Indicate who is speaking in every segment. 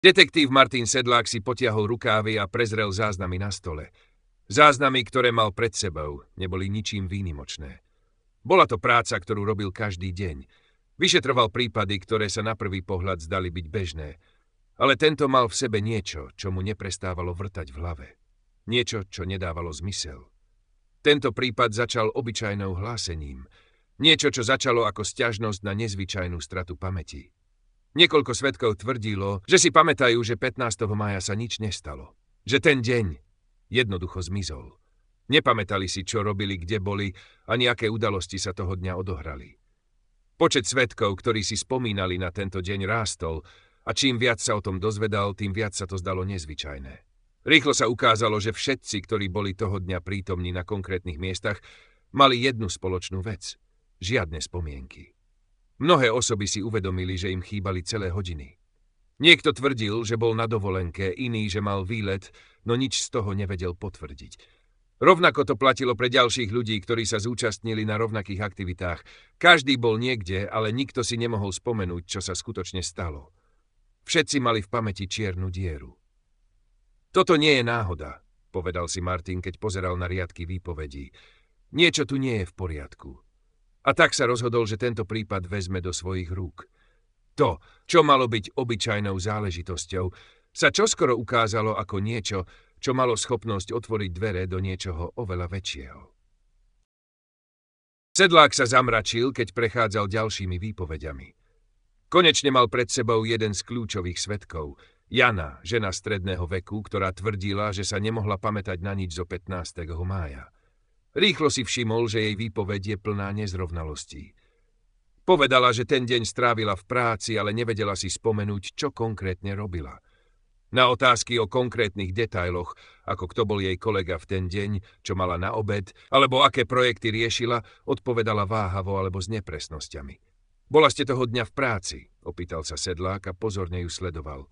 Speaker 1: Detektív Martin Sedlák si potiahol rukávy a prezrel záznamy na stole. Záznamy, ktoré mal pred sebou, neboli ničím výnimočné. Bola to práca, ktorú robil každý deň. Vyšetroval prípady, ktoré sa na prvý pohľad zdali byť bežné. Ale tento mal v sebe niečo, čo mu neprestávalo vrtať v hlave. Niečo, čo nedávalo zmysel. Tento prípad začal obyčajnou hlásením. Niečo, čo začalo ako sťažnosť na nezvyčajnú stratu pamäti. Niekoľko svedkov tvrdilo, že si pamätajú, že 15. mája sa nič nestalo. Že ten deň jednoducho zmizol. Nepamätali si, čo robili, kde boli a aké udalosti sa toho dňa odohrali. Počet svedkov, ktorí si spomínali na tento deň, rástol a čím viac sa o tom dozvedal, tým viac sa to zdalo nezvyčajné. Rýchlo sa ukázalo, že všetci, ktorí boli toho dňa prítomní na konkrétnych miestach, mali jednu spoločnú vec. Žiadne spomienky. Mnohé osoby si uvedomili, že im chýbali celé hodiny. Niekto tvrdil, že bol na dovolenke, iný, že mal výlet, no nič z toho nevedel potvrdiť. Rovnako to platilo pre ďalších ľudí, ktorí sa zúčastnili na rovnakých aktivitách. Každý bol niekde, ale nikto si nemohol spomenúť, čo sa skutočne stalo. Všetci mali v pamäti čiernu dieru. Toto nie je náhoda, povedal si Martin, keď pozeral na riadky výpovedí. Niečo tu nie je v poriadku. A tak sa rozhodol, že tento prípad vezme do svojich rúk. To, čo malo byť obyčajnou záležitosťou, sa čoskoro ukázalo ako niečo, čo malo schopnosť otvoriť dvere do niečoho oveľa väčšieho. Sedlák sa zamračil, keď prechádzal ďalšími výpoveďami. Konečne mal pred sebou jeden z kľúčových svedkov, Jana, žena stredného veku, ktorá tvrdila, že sa nemohla pamätať na nič zo 15. mája. Rýchlo si všimol, že jej výpoveď je plná nezrovnalostí. Povedala, že ten deň strávila v práci, ale nevedela si spomenúť, čo konkrétne robila. Na otázky o konkrétnych detailoch, ako kto bol jej kolega v ten deň, čo mala na obed, alebo aké projekty riešila, odpovedala váhavo alebo s nepresnosťami. Bola ste toho dňa v práci, opýtal sa Sedlák a pozorne ju sledoval.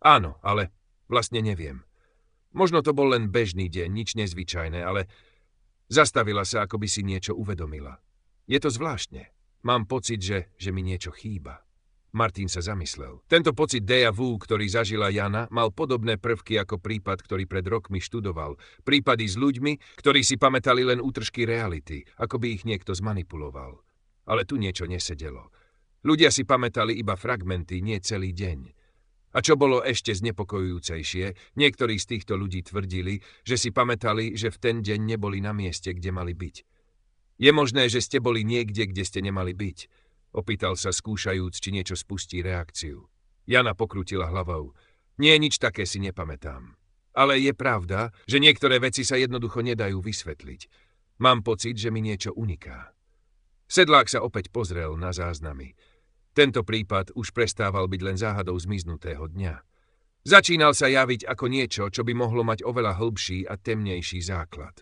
Speaker 1: Áno, ale vlastne neviem. Možno to bol len bežný deň, nič nezvyčajné, ale zastavila sa, ako by si niečo uvedomila. Je to zvláštne. Mám pocit, že mi niečo chýba. Martin sa zamyslel. Tento pocit déjà vu, ktorý zažila Jana, mal podobné prvky ako prípad, ktorý pred rokmi študoval. Prípady s ľuďmi, ktorí si pamätali len útržky reality, ako by ich niekto zmanipuloval. Ale tu niečo nesedelo. Ľudia si pamätali iba fragmenty, nie celý deň. A čo bolo ešte znepokojujúcejšie, niektorí z týchto ľudí tvrdili, že si pamätali, že v ten deň neboli na mieste, kde mali byť. Je možné, že ste boli niekde, kde ste nemali byť? Opýtal sa, skúšajúc, či niečo spustí reakciu. Jana pokrútila hlavou. Nie, nič také si nepamätám. Ale je pravda, že niektoré veci sa jednoducho nedajú vysvetliť. Mám pocit, že mi niečo uniká. Sedlák sa opäť pozrel na záznamy. Tento prípad už prestával byť len záhadou zmiznutého dňa. Začínal sa javiť ako niečo, čo by mohlo mať oveľa hlbší a temnejší základ.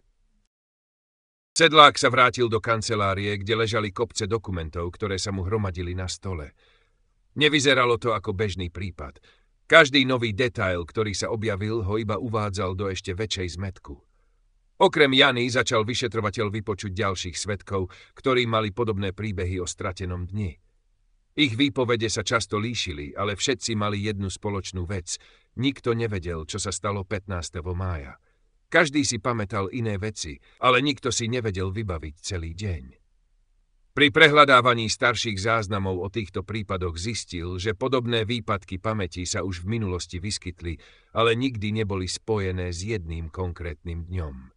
Speaker 1: Sedlák sa vrátil do kancelárie, kde ležali kopce dokumentov, ktoré sa mu hromadili na stole. Nevyzeralo to ako bežný prípad. Každý nový detail, ktorý sa objavil, ho iba uvádzal do ešte väčšej zmätku. Okrem Jany začal vyšetrovateľ vypočuť ďalších svedkov, ktorí mali podobné príbehy o stratenom dni. Ich výpovede sa často líšili, ale všetci mali jednu spoločnú vec. Nikto nevedel, čo sa stalo 15. mája. Každý si pamätal iné veci, ale nikto si nevedel vybaviť celý deň. Pri prehľadávaní starších záznamov o týchto prípadoch zistil, že podobné výpadky pamäti sa už v minulosti vyskytli, ale nikdy neboli spojené s jedným konkrétnym dňom.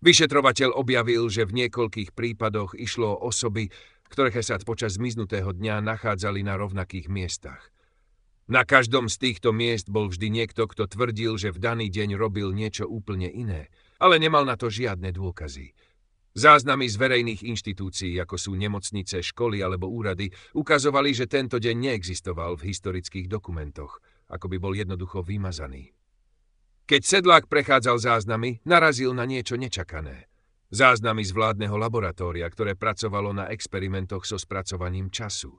Speaker 1: Vyšetrovateľ objavil, že v niekoľkých prípadoch išlo o osoby, ktoré sa počas zmiznutého dňa nachádzali na rovnakých miestach. Na každom z týchto miest bol vždy niekto, kto tvrdil, že v daný deň robil niečo úplne iné, ale nemal na to žiadne dôkazy. Záznamy z verejných inštitúcií, ako sú nemocnice, školy alebo úrady, ukazovali, že tento deň neexistoval v historických dokumentoch, ako by bol jednoducho vymazaný. Keď Sedlák prechádzal záznamy, narazil na niečo nečakané. Záznamy z vládneho laboratória, ktoré pracovalo na experimentoch so spracovaním času.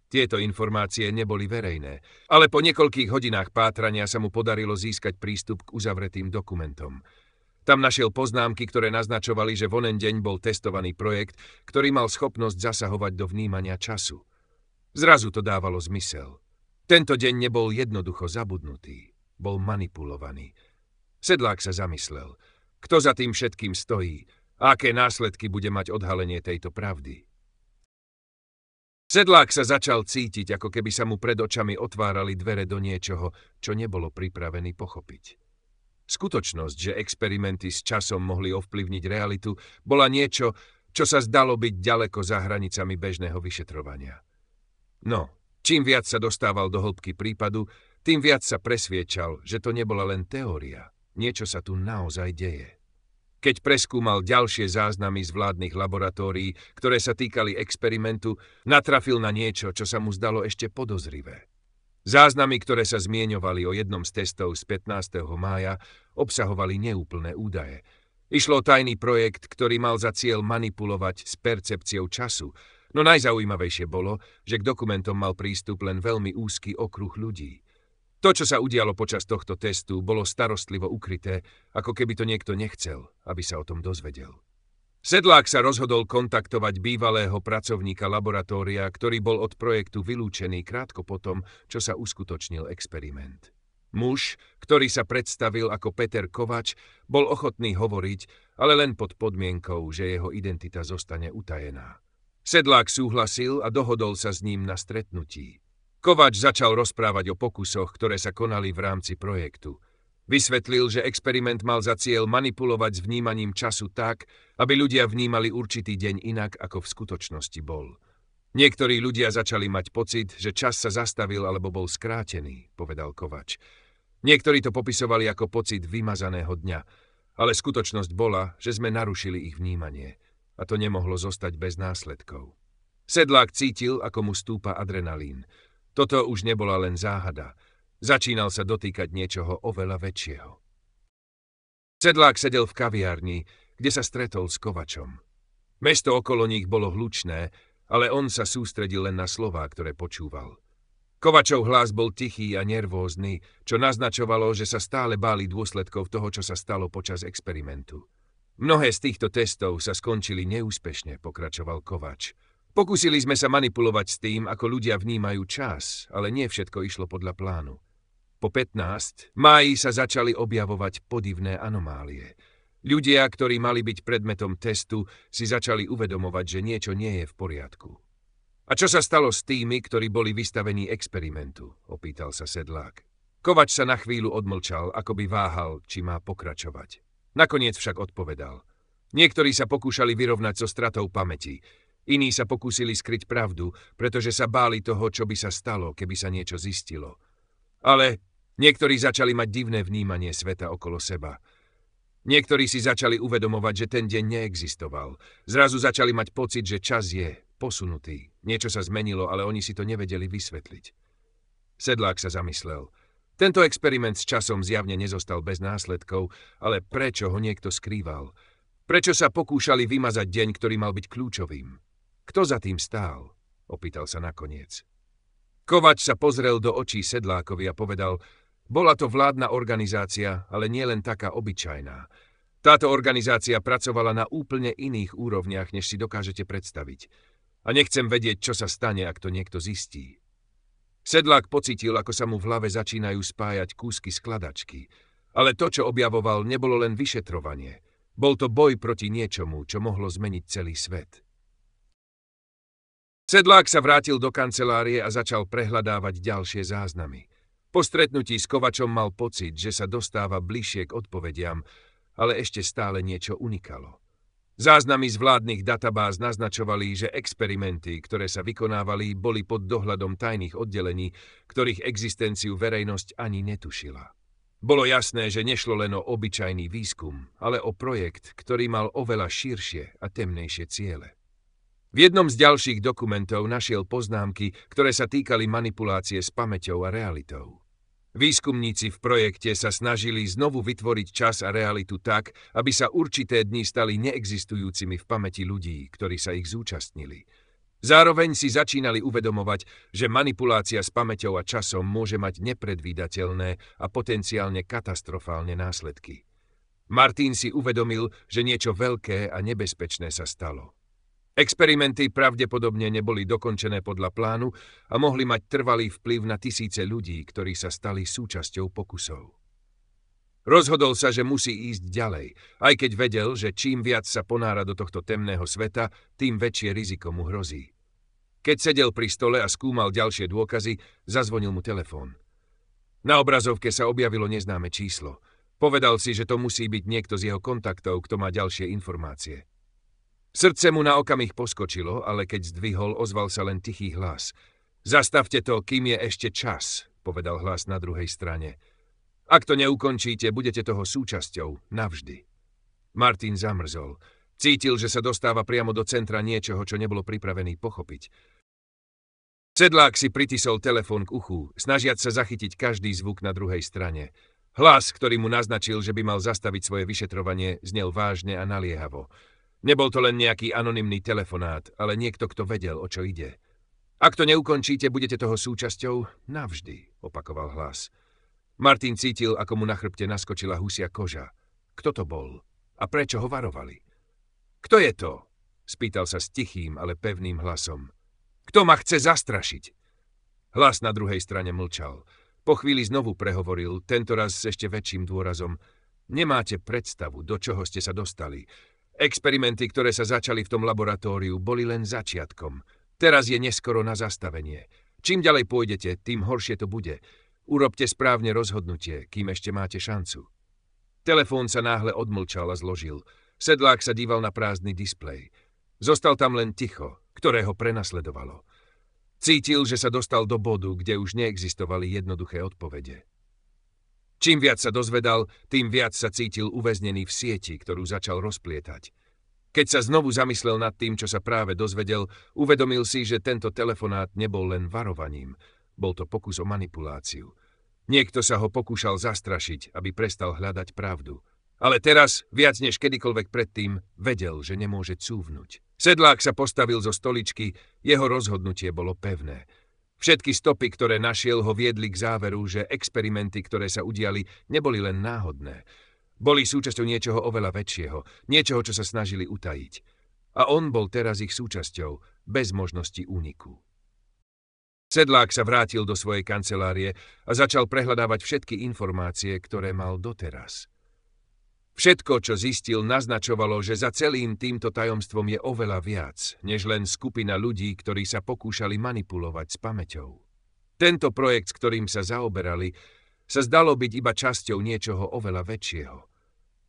Speaker 1: Tieto informácie neboli verejné, ale po niekoľkých hodinách pátrania sa mu podarilo získať prístup k uzavretým dokumentom. Tam našiel poznámky, ktoré naznačovali, že v onen deň bol testovaný projekt, ktorý mal schopnosť zasahovať do vnímania času. Zrazu to dávalo zmysel. Tento deň nebol jednoducho zabudnutý, bol manipulovaný. Sedlák sa zamyslel, kto za tým všetkým stojí a aké následky bude mať odhalenie tejto pravdy. Sedlák sa začal cítiť, ako keby sa mu pred očami otvárali dvere do niečoho, čo nebolo pripravený pochopiť. Skutočnosť, že experimenty s časom mohli ovplyvniť realitu, bola niečo, čo sa zdalo byť ďaleko za hranicami bežného vyšetrovania. No, čím viac sa dostával do hĺbky prípadu, tým viac sa presviečal, že to nebola len teória. Niečo sa tu naozaj deje. Keď preskúmal ďalšie záznamy z vládnych laboratórií, ktoré sa týkali experimentu, natrafil na niečo, čo sa mu zdalo ešte podozrivé. Záznamy, ktoré sa zmieňovali o jednom z testov z 15. mája, obsahovali neúplné údaje. Išlo o tajný projekt, ktorý mal za cieľ manipulovať s percepciou času, no najzaujímavejšie bolo, že k dokumentom mal prístup len veľmi úzky okruh ľudí. To, čo sa udialo počas tohto testu, bolo starostlivo ukryté, ako keby to niekto nechcel, aby sa o tom dozvedel. Sedlák sa rozhodol kontaktovať bývalého pracovníka laboratória, ktorý bol od projektu vylúčený krátko potom, čo sa uskutočnil experiment. Muž, ktorý sa predstavil ako Peter Kovač, bol ochotný hovoriť, ale len pod podmienkou, že jeho identita zostane utajená. Sedlák súhlasil a dohodol sa s ním na stretnutí. Kovač začal rozprávať o pokusoch, ktoré sa konali v rámci projektu. Vysvetlil, že experiment mal za cieľ manipulovať s vnímaním času tak, aby ľudia vnímali určitý deň inak, ako v skutočnosti bol. Niektorí ľudia začali mať pocit, že čas sa zastavil alebo bol skrátený, povedal Kovač. Niektorí to popisovali ako pocit vymazaného dňa, ale skutočnosť bola, že sme narušili ich vnímanie a to nemohlo zostať bez následkov. Sedlák cítil, ako mu stúpa adrenalín. Toto už nebola len záhada. Začínal sa dotýkať niečoho oveľa väčšieho. Sedlák sedel v kaviarni, kde sa stretol s Kovačom. Mesto okolo nich bolo hlučné, ale on sa sústredil len na slová, ktoré počúval. Kovačov hlas bol tichý a nervózny, čo naznačovalo, že sa stále báli dôsledkov toho, čo sa stalo počas experimentu. Mnohé z týchto testov sa skončili neúspešne, pokračoval Kovač. Pokúsili sme sa manipulovať s tým, ako ľudia vnímajú čas, ale nie všetko išlo podľa plánu. Po 15. máji sa začali objavovať podivné anomálie. Ľudia, ktorí mali byť predmetom testu, si začali uvedomovať, že niečo nie je v poriadku. A čo sa stalo s tými, ktorí boli vystavení experimentu? Opýtal sa Sedlák. Kovač sa na chvíľu odmlčal, ako by váhal, či má pokračovať. Nakoniec však odpovedal. Niektorí sa pokúšali vyrovnať so stratou pamäti. Iní sa pokúsili skryť pravdu, pretože sa báli toho, čo by sa stalo, keby sa niečo zistilo. Ale niektorí začali mať divné vnímanie sveta okolo seba. Niektorí si začali uvedomovať, že ten deň neexistoval. Zrazu začali mať pocit, že čas je posunutý. Niečo sa zmenilo, ale oni si to nevedeli vysvetliť. Sedlák sa zamyslel. Tento experiment s časom zjavne nezostal bez následkov, ale prečo ho niekto skrýval? Prečo sa pokúšali vymazať deň, ktorý mal byť kľúčovým? Kto za tým stál? Opýtal sa nakoniec. Kovač sa pozrel do očí Sedlákovi a povedal, bola to vládna organizácia, ale nie len taká obyčajná. Táto organizácia pracovala na úplne iných úrovniach, než si dokážete predstaviť. A nechcem vedieť, čo sa stane, ak to niekto zistí. Sedlák pocítil, ako sa mu v hlave začínajú spájať kúsky skladačky. Ale to, čo objavoval, nebolo len vyšetrovanie. Bol to boj proti niečomu, čo mohlo zmeniť celý svet. Sedlák sa vrátil do kancelárie a začal prehľadávať ďalšie záznamy. Po stretnutí s Kovačom mal pocit, že sa dostáva bližšie k odpovediam, ale ešte stále niečo unikalo. Záznamy z vládnych databáz naznačovali, že experimenty, ktoré sa vykonávali, boli pod dohľadom tajných oddelení, ktorých existenciu verejnosť ani netušila. Bolo jasné, že nešlo len o obyčajný výskum, ale o projekt, ktorý mal oveľa širšie a temnejšie ciele. V jednom z ďalších dokumentov našiel poznámky, ktoré sa týkali manipulácie s pamäťou a realitou. Výskumníci v projekte sa snažili znovu vytvoriť čas a realitu tak, aby sa určité dni stali neexistujúcimi v pamäti ľudí, ktorí sa ich zúčastnili. Zároveň si začínali uvedomovať, že manipulácia s pamäťou a časom môže mať nepredvídateľné a potenciálne katastrofálne následky. Martin si uvedomil, že niečo veľké a nebezpečné sa stalo. Experimenty pravdepodobne neboli dokončené podľa plánu a mohli mať trvalý vplyv na tisíce ľudí, ktorí sa stali súčasťou pokusov. Rozhodol sa, že musí ísť ďalej, aj keď vedel, že čím viac sa ponára do tohto temného sveta, tým väčšie riziko mu hrozí. Keď sedel pri stole a skúmal ďalšie dôkazy, zazvonil mu telefón. Na obrazovke sa objavilo neznáme číslo. Povedal si, že to musí byť niekto z jeho kontaktov, kto má ďalšie informácie. Srdce mu na okamih poskočilo, ale keď zdvihol, ozval sa len tichý hlas. Zastavte to, kým je ešte čas, povedal hlas na druhej strane. Ak to neukončíte, budete toho súčasťou, navždy. Martin zamrzol. Cítil, že sa dostáva priamo do centra niečoho, čo nebolo pripravený pochopiť. Sedlák si pritisol telefón k uchu, snažiac sa zachytiť každý zvuk na druhej strane. Hlas, ktorý mu naznačil, že by mal zastaviť svoje vyšetrovanie, znel vážne a naliehavo. Nebol to len nejaký anonymný telefonát, ale niekto, kto vedel, o čo ide. Ak to neukončíte, budete toho súčasťou navždy, opakoval hlas. Martin cítil, ako mu na chrbte naskočila husia koža. Kto to bol? A prečo ho varovali? Kto je to? Spýtal sa s tichým, ale pevným hlasom. Kto ma chce zastrašiť? Hlas na druhej strane mlčal. Po chvíli znovu prehovoril, tentoraz s ešte väčším dôrazom. Nemáte predstavu, do čoho ste sa dostali. Experimenty, ktoré sa začali v tom laboratóriu, boli len začiatkom. Teraz je neskoro na zastavenie. Čím ďalej pôjdete, tým horšie to bude. Urobte správne rozhodnutie, kým ešte máte šancu. Telefón sa náhle odmlčal a zložil. Sedlák sa díval na prázdny displej. Zostal tam len ticho, ktoré ho prenasledovalo. Cítil, že sa dostal do bodu, kde už neexistovali jednoduché odpovede. Čím viac sa dozvedal, tým viac sa cítil uväznený v sieti, ktorú začal rozplietať. Keď sa znovu zamyslel nad tým, čo sa práve dozvedel, uvedomil si, že tento telefonát nebol len varovaním. Bol to pokus o manipuláciu. Niekto sa ho pokúšal zastrašiť, aby prestal hľadať pravdu. Ale teraz, viac než kedykoľvek predtým, vedel, že nemôže cúvnuť. Sedlák sa postavil zo stoličky, jeho rozhodnutie bolo pevné. Všetky stopy, ktoré našiel, ho viedli k záveru, že experimenty, ktoré sa udiali, neboli len náhodné. Boli súčasťou niečoho oveľa väčšieho, niečoho, čo sa snažili utajiť. A on bol teraz ich súčasťou, bez možnosti úniku. Sedlák sa vrátil do svojej kancelárie a začal prehľadávať všetky informácie, ktoré mal doteraz. Všetko, čo zistil, naznačovalo, že za celým týmto tajomstvom je oveľa viac, než len skupina ľudí, ktorí sa pokúšali manipulovať s pamäťou. Tento projekt, s ktorým sa zaoberali, sa zdalo byť iba časťou niečoho oveľa väčšieho.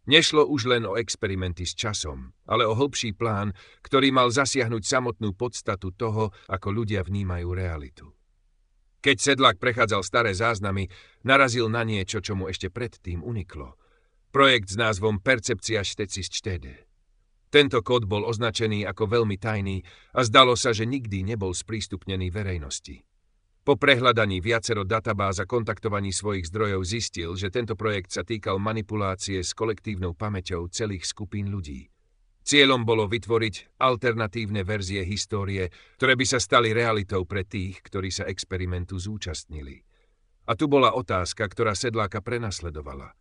Speaker 1: Nešlo už len o experimenty s časom, ale o hĺbší plán, ktorý mal zasiahnuť samotnú podstatu toho, ako ľudia vnímajú realitu. Keď Sedlák prechádzal staré záznamy, narazil na niečo, čo mu ešte predtým uniklo. Projekt s názvom Percepcia Štecis Čtede. Tento kód bol označený ako veľmi tajný a zdalo sa, že nikdy nebol sprístupnený verejnosti. Po prehľadaní viacero databáz a kontaktovaní svojich zdrojov zistil, že tento projekt sa týkal manipulácie s kolektívnou pamäťou celých skupín ľudí. Cieľom bolo vytvoriť alternatívne verzie histórie, ktoré by sa stali realitou pre tých, ktorí sa experimentu zúčastnili. A tu bola otázka, ktorá Sedláka prenasledovala.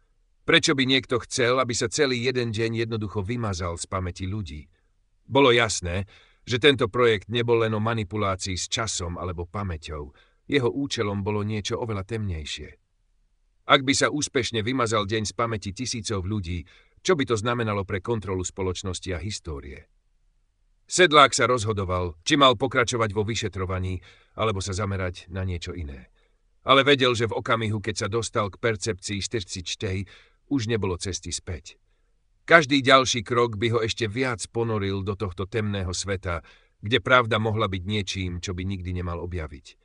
Speaker 1: Prečo by niekto chcel, aby sa celý jeden deň jednoducho vymazal z pamäti ľudí? Bolo jasné, že tento projekt nebol len o manipulácii s časom alebo pamäťou. Jeho účelom bolo niečo oveľa temnejšie. Ak by sa úspešne vymazal deň z pamäti tisícov ľudí, čo by to znamenalo pre kontrolu spoločnosti a histórie? Sedlák sa rozhodoval, či mal pokračovať vo vyšetrovaní, alebo sa zamerať na niečo iné. Ale vedel, že v okamihu, keď sa dostal k percepcii Štecis už nebolo cesty späť. Každý ďalší krok by ho ešte viac ponoril do tohto temného sveta, kde pravda mohla byť niečím, čo by nikdy nemal objaviť.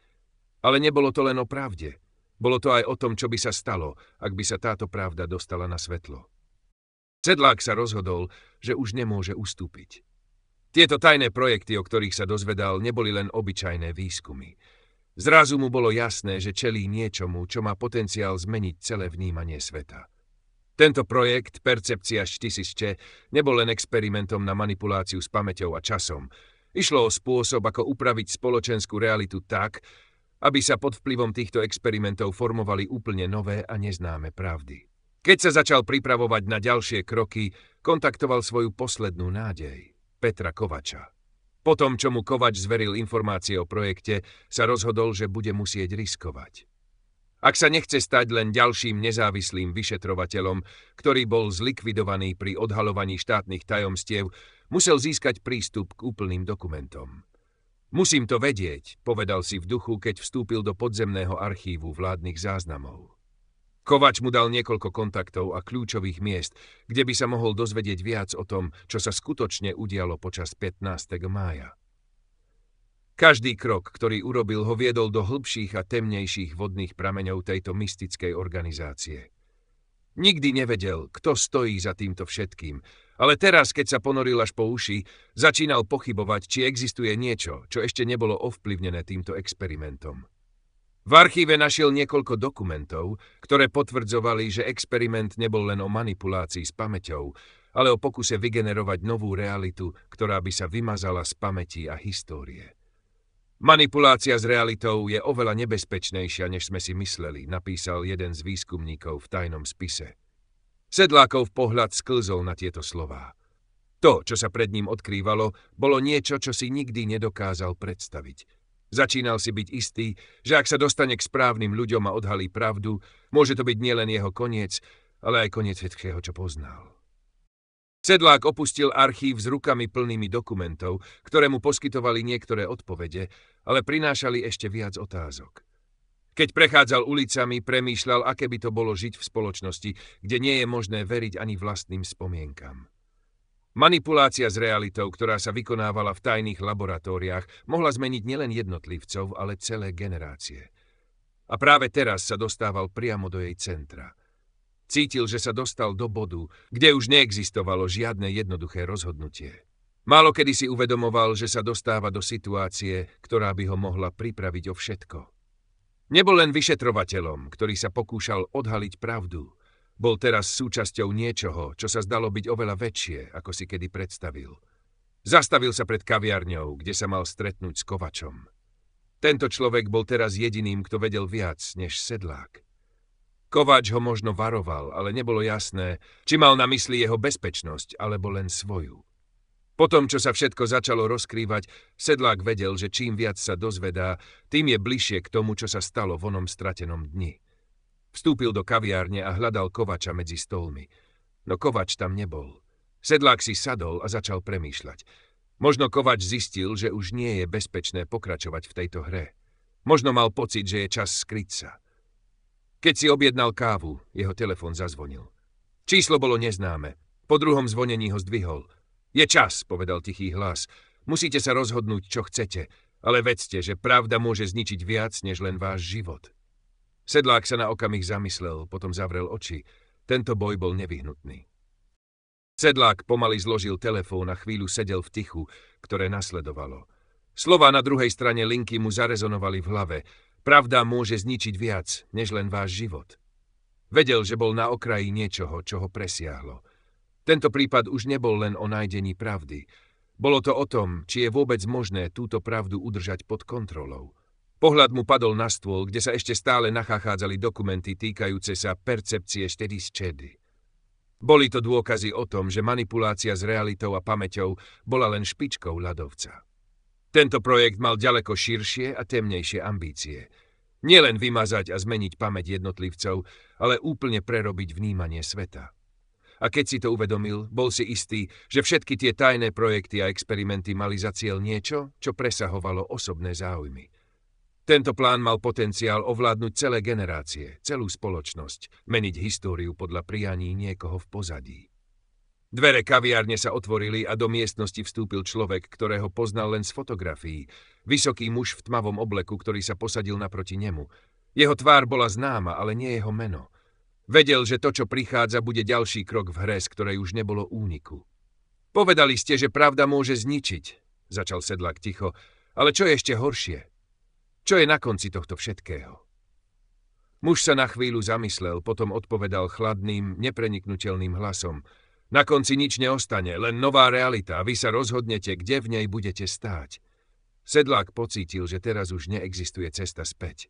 Speaker 1: Ale nebolo to len o pravde. Bolo to aj o tom, čo by sa stalo, ak by sa táto pravda dostala na svetlo. Sedlák sa rozhodol, že už nemôže ustúpiť. Tieto tajné projekty, o ktorých sa dozvedal, neboli len obyčajné výskumy. Zrazu mu bolo jasné, že čelí niečomu, čo má potenciál zmeniť celé vnímanie sveta. Tento projekt, Percepcia Štecis, nebol len experimentom na manipuláciu s pamäťou a časom. Išlo o spôsob, ako upraviť spoločenskú realitu tak, aby sa pod vplyvom týchto experimentov formovali úplne nové a neznáme pravdy. Keď sa začal pripravovať na ďalšie kroky, kontaktoval svoju poslednú nádej, Petra Kovača. Potom, čo mu Kovač zveril informácie o projekte, sa rozhodol, že bude musieť riskovať. Ak sa nechce stať len ďalším nezávislým vyšetrovateľom, ktorý bol zlikvidovaný pri odhaľovaní štátnych tajomstiev, musel získať prístup k úplným dokumentom. Musím to vedieť, povedal si v duchu, keď vstúpil do podzemného archívu vládnych záznamov. Kovač mu dal niekoľko kontaktov a kľúčových miest, kde by sa mohol dozvedieť viac o tom, čo sa skutočne udialo počas 15. mája. Každý krok, ktorý urobil, ho viedol do hlbších a temnejších vodných prameňov tejto mystickej organizácie. Nikdy nevedel, kto stojí za týmto všetkým, ale teraz, keď sa ponoril až po uši, začínal pochybovať, či existuje niečo, čo ešte nebolo ovplyvnené týmto experimentom. V archíve našiel niekoľko dokumentov, ktoré potvrdzovali, že experiment nebol len o manipulácii s pamäťou, ale o pokuse vygenerovať novú realitu, ktorá by sa vymazala z pamäti a histórie. Manipulácia s realitou je oveľa nebezpečnejšia, než sme si mysleli, napísal jeden z výskumníkov v tajnom spise. Sedlákov pohľad sklzol na tieto slová. To, čo sa pred ním odkrývalo, bolo niečo, čo si nikdy nedokázal predstaviť. Začínal si byť istý, že ak sa dostane k správnym ľuďom a odhalí pravdu, môže to byť nielen jeho koniec, ale aj koniec všetkého, čo poznal. Sedlák opustil archív s rukami plnými dokumentov, ktoré mu poskytovali niektoré odpovede, ale prinášali ešte viac otázok. Keď prechádzal ulicami, premýšľal, aké by to bolo žiť v spoločnosti, kde nie je možné veriť ani vlastným spomienkam. Manipulácia s realitou, ktorá sa vykonávala v tajných laboratóriách, mohla zmeniť nielen jednotlivcov, ale celé generácie. A práve teraz sa dostával priamo do jej centra. Cítil, že sa dostal do bodu, kde už neexistovalo žiadne jednoduché rozhodnutie. Málo kedy si uvedomoval, že sa dostáva do situácie, ktorá by ho mohla pripraviť o všetko. Nebol len vyšetrovateľom, ktorý sa pokúšal odhaliť pravdu. Bol teraz súčasťou niečoho, čo sa zdalo byť oveľa väčšie, ako si kedy predstavil. Zastavil sa pred kaviarňou, kde sa mal stretnúť s Kovačom. Tento človek bol teraz jediným, kto vedel viac než Sedlák. Kovač ho možno varoval, ale nebolo jasné, či mal na mysli jeho bezpečnosť, alebo len svoju. Potom, čo sa všetko začalo rozkrývať, Sedlák vedel, že čím viac sa dozvedá, tým je bližšie k tomu, čo sa stalo v onom stratenom dni. Vstúpil do kaviárne a hľadal Kovača medzi stolmi. No Kovač tam nebol. Sedlák si sadol a začal premýšľať. Možno Kovač zistil, že už nie je bezpečné pokračovať v tejto hre. Možno mal pocit, že je čas skryť sa. Keď si objednal kávu, jeho telefón zazvonil. Číslo bolo neznáme. Po druhom zvonení ho zdvihol. Je čas, povedal tichý hlas. Musíte sa rozhodnúť, čo chcete, ale vedzte, že pravda môže zničiť viac, než len váš život. Sedlák sa na okamih zamyslel, potom zavrel oči. Tento boj bol nevyhnutný. Sedlák pomaly zložil telefón a chvíľu sedel v tichu, ktoré nasledovalo. Slová na druhej strane linky mu zarezonovali v hlave. Pravda môže zničiť viac, než len váš život. Vedel, že bol na okraji niečoho, čo ho presiahlo. Tento prípad už nebol len o nájdení pravdy. Bolo to o tom, či je vôbec možné túto pravdu udržať pod kontrolou. Pohľad mu padol na stôl, kde sa ešte stále nachádzali dokumenty týkajúce sa percepcie Štedisčedy. Boli to dôkazy o tom, že manipulácia s realitou a pamäťou bola len špičkou ľadovca. Tento projekt mal ďaleko širšie a temnejšie ambície. Nielen vymazať a zmeniť pamäť jednotlivcov, ale úplne prerobiť vnímanie sveta. A keď si to uvedomil, bol si istý, že všetky tie tajné projekty a experimenty mali za cieľ niečo, čo presahovalo osobné záujmy. Tento plán mal potenciál ovládnuť celé generácie, celú spoločnosť, meniť históriu podľa prianí niekoho v pozadí. Dvere kaviárne sa otvorili a do miestnosti vstúpil človek, ktorého poznal len z fotografií. Vysoký muž v tmavom obleku, ktorý sa posadil naproti nemu. Jeho tvár bola známa, ale nie jeho meno. Vedel, že to, čo prichádza, bude ďalší krok v hre, z ktorej už nebolo úniku. Povedali ste, že pravda môže zničiť, začal Sedlák ticho, ale čo je ešte horšie? Čo je na konci tohto všetkého? Muž sa na chvíľu zamyslel, potom odpovedal chladným, nepreniknuteľným hlasom. Na konci nič neostane, len nová realita a vy sa rozhodnete, kde v nej budete stáť. Sedlák pocítil, že teraz už neexistuje cesta späť.